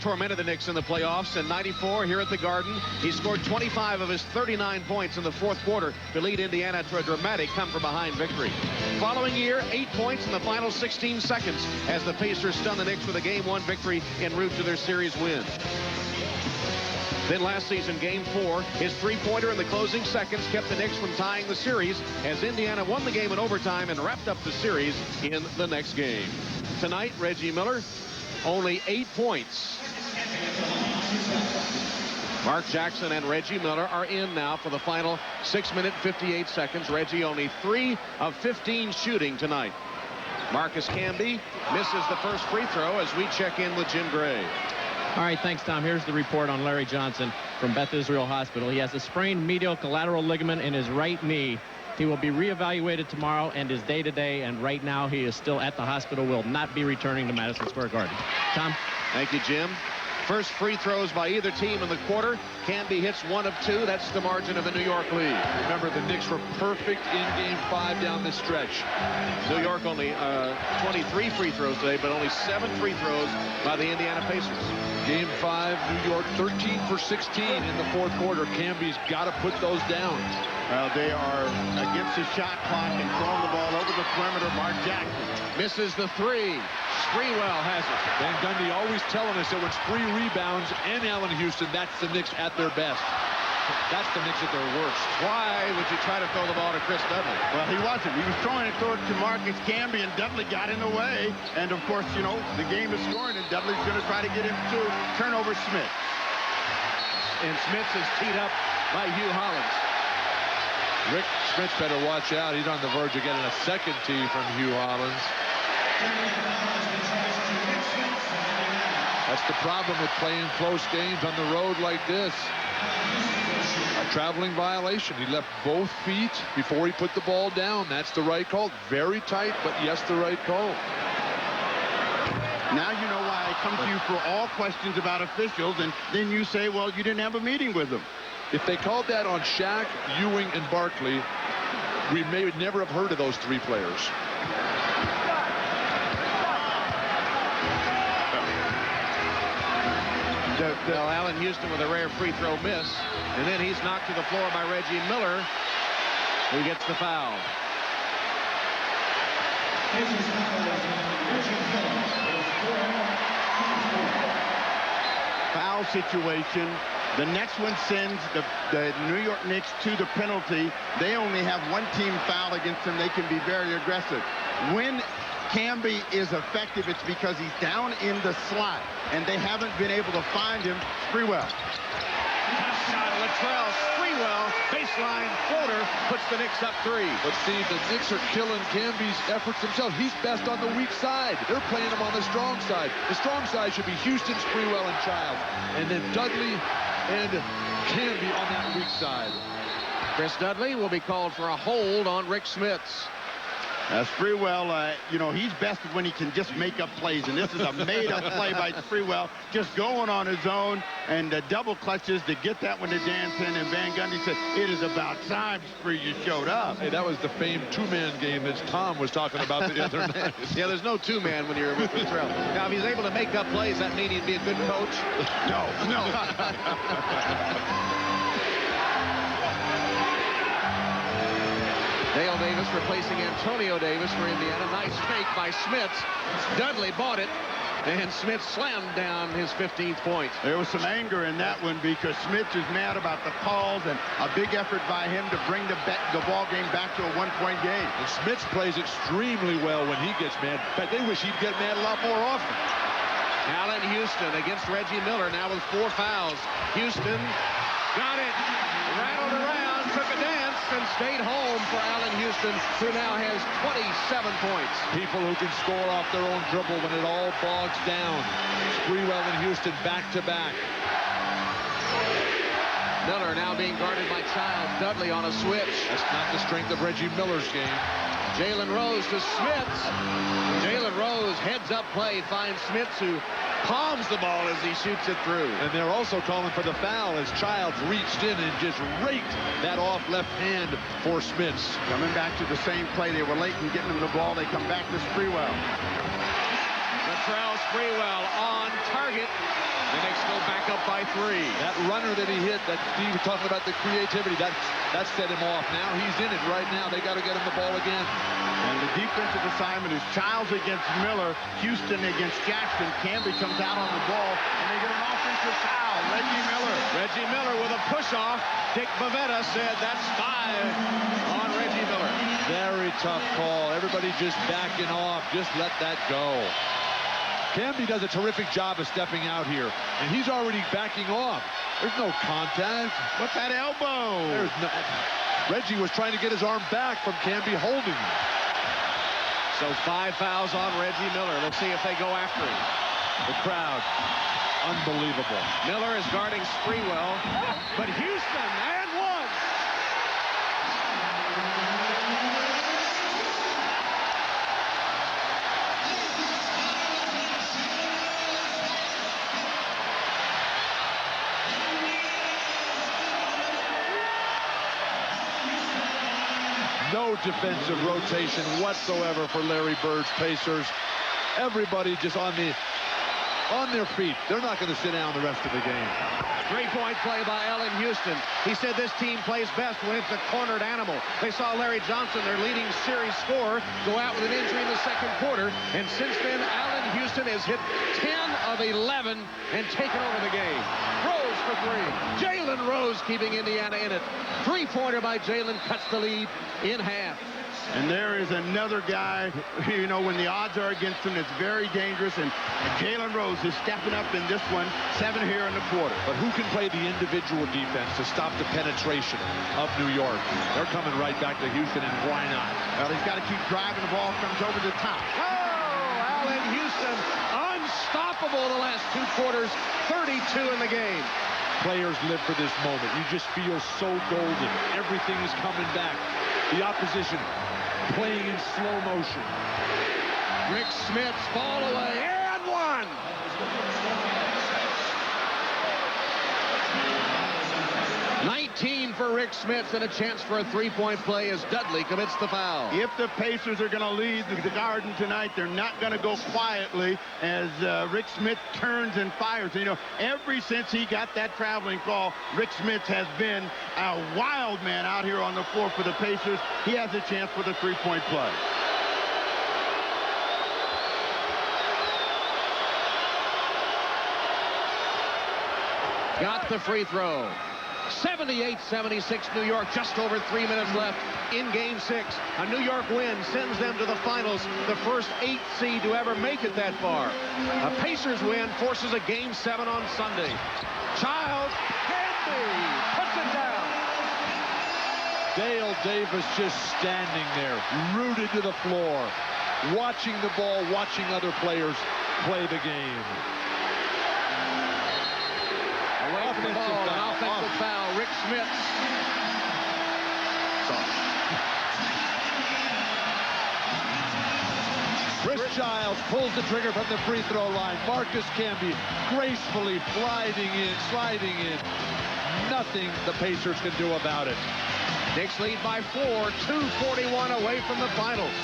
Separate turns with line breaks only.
tormented the Knicks in the playoffs. In '94 here at the Garden, he scored 25 of his 39 points in the fourth quarter to lead Indiana to a dramatic come-from-behind victory. Following year, 8 points in the final 16 seconds as the Pacers stunned the Knicks with a Game-1 victory en route to their series win. Then last season, Game 4, his three-pointer in the closing seconds kept the Knicks from tying the series as Indiana won the game in overtime and wrapped up the series in the next game. Tonight, Reggie Miller, only 8 points. Mark Jackson and Reggie Miller are in now for the final 6 minute 58 seconds. Reggie only 3 of 15 shooting tonight. Marcus Camby misses the first free throw as we check in with Jim Gray.
All right, thanks, Tom. Here's the report on Larry Johnson from Beth Israel Hospital. He has a sprained medial collateral ligament in his right knee. He will be reevaluated tomorrow and is day-to-day, and right now he is still at the hospital, will not be returning to Madison Square Garden. Tom?
Thank you, Jim. First free throws by either team in the quarter. Camby hits 1 of 2. That's the margin of the New York lead.
Remember, the Knicks were perfect in Game 5 down this stretch.
New York only 23 free throws today, but only 7 free throws by the Indiana Pacers.
Game 5, New York 13 for 16 in the fourth quarter. Camby's got to put those down.
They are against the shot clock and throwing the ball over the perimeter. Mark Jackson
misses the 3. Sprewell has it.
Van Gundy always telling us that when Spree rebounds and Allen Houston, that's the Knicks at their best. That's the Knicks at their worst.
Why would you try to throw the ball to Chris Dudley?
Well, he wasn't. He was trying to throw it to Marcus Camby, and Dudley got in the way. And, of course, you know, the game is scoring, and Dudley's going to try to get him to turn over Smith.
And Smith is teed up by Hugh Hollins.
Rick Smith better watch out. He's on the verge of getting a second tee from Hugh Hollins. That's the problem with playing close games on the road like this. A traveling violation. He left both feet before he put the ball down. That's the right call. Very tight, but yes, the right call.
Now you know why I come to you for all questions about officials, and then you say, well, you didn't have a meeting with them.
If they called that on Shaq, Ewing, and Barkley, we may never have heard of those 3 players.
Well, Allen Houston with a rare free throw miss, and then he's knocked to the floor by Reggie Miller, who gets the foul.
Foul situation. The next one sends the New York Knicks to the penalty. They only have 1 team foul against them. They can be very aggressive. When Camby is effective, it's because he's down in the slot, and they haven't been able to find him. Sprewell.
Shot Latrell Sprewell, baseline floater, puts the Knicks up 3.
But Steve, the Knicks are killing Camby's efforts themselves. He's best on the weak side. They're playing him on the strong side. The strong side should be Houston, Sprewell, and Childs, and then Dudley and Camby on that weak side.
Chris Dudley will be called for a hold on Rick Smits.
Sprewell, you know, he's best when he can just make up plays, and this is a made-up play by Sprewell, just going on his own, and double clutches to get that one to Danton, and Van Gundy said, it is about time, Spree, you showed up.
Hey, that was the famed 2-man game that Tom was talking about the other night.
Yeah, there's no 2-man when you're with Latrell. Now, if he's able to make up plays, that mean he'd be a good coach?
No.
Dale Davis replacing Antonio Davis for Indiana. Nice fake by Smits. Dudley bought it, and Smits slammed down his 15th point.
There was some anger in that one because Smits is mad about the calls and a big effort by him to bring the ball game back to a 1-point game.
And Smits plays extremely well when he gets mad, but they wish he'd get mad a lot more often.
Allen Houston against Reggie Miller now with 4 fouls. Houston got it, rattled around, took a dance, and stayed home for Allen Houston, who now has 27 points.
People who can score off their own dribble when it all bogs down. Sprewell and Houston back-to-back.
Miller now being guarded by Childs. Dudley on a switch.
That's not the strength of Reggie Miller's game.
Jalen Rose to Smits. Jalen Rose heads up play, finds Smits, who palms the ball as he shoots it through.
And they're also calling for the foul as Childs reached in and just raked that off left hand for Smits.
Coming back to the same play. They were late in getting them the ball. They come back to Sprewell.
Latrell Sprewell on target. And back up by 3.
That runner that he hit, that Steve was talking about the creativity, that set him off. Now he's in it right now. They got to get him the ball again.
And the defensive assignment is Childs against Miller, Houston against Jackson. Camby comes out on the ball, and they get an offensive foul.
Reggie Miller with a push-off. Dick Bavetta said that's 5 on Reggie Miller.
Very tough call. Everybody just backing off. Just let that go. Camby does a terrific job of stepping out here, and he's already backing off. There's no contact.
What's that elbow?
Reggie was trying to get his arm back from Camby holding him.
So 5 fouls on Reggie Miller. Let's see if they go after him.
The crowd, unbelievable.
Miller is guarding Sprewell, but Houston and 1.
No defensive rotation whatsoever for Larry Bird's Pacers. Everybody just on their feet. They're not going to sit down the rest of the game.
3-point play by Allen Houston. He said this team plays best when it's a cornered animal. They saw Larry Johnson, their leading series scorer, go out with an injury in the second quarter. And since then, Allen Houston has hit 10 of 11 and taken over the game. Rose for 3. Jalen Rose keeping Indiana in it. 3-pointer by Jalen cuts the lead in half.
And there is another guy, you know, when the odds are against him, it's very dangerous. And Jalen Rose is stepping up in this one, 7 here in the quarter.
But who can play the individual defense to stop the penetration of New York? They're coming right back to Houston, and why not?
Well, he's got to keep driving. The ball comes over the top.
Oh, Allen Houston, unstoppable the last 2 quarters, 32 in the game.
Players live for this moment. You just feel so golden. Everything is coming back. The opposition playing in slow motion.
Rick Smith's ball away, and 1. $19 for Rick Smith, and a chance for a 3-point play as Dudley commits the foul.
If the Pacers are going to lead the Garden tonight, they're not going to go quietly as Rick Smith turns and fires. You know, ever since he got that traveling call, Rick Smith has been a wild man out here on the floor for the Pacers. He has a chance for the 3-point play.
Got the free throw. 78-76 New York, just over 3 minutes left in Game 6. A New York win sends them to the finals, the first 8 seed to ever make it that far. A Pacers win forces a Game 7 on Sunday. Childs, Camby, puts it down.
Dale Davis just standing there, rooted to the floor, watching the ball, watching other players play the game.
Away from the ball, an offensive foul. Rick Smith.
Chris Childs pulls the trigger from the free throw line. Marcus Camby gracefully sliding in. Nothing the Pacers can do about it.
Knicks lead by 4, 2:41 away from the finals.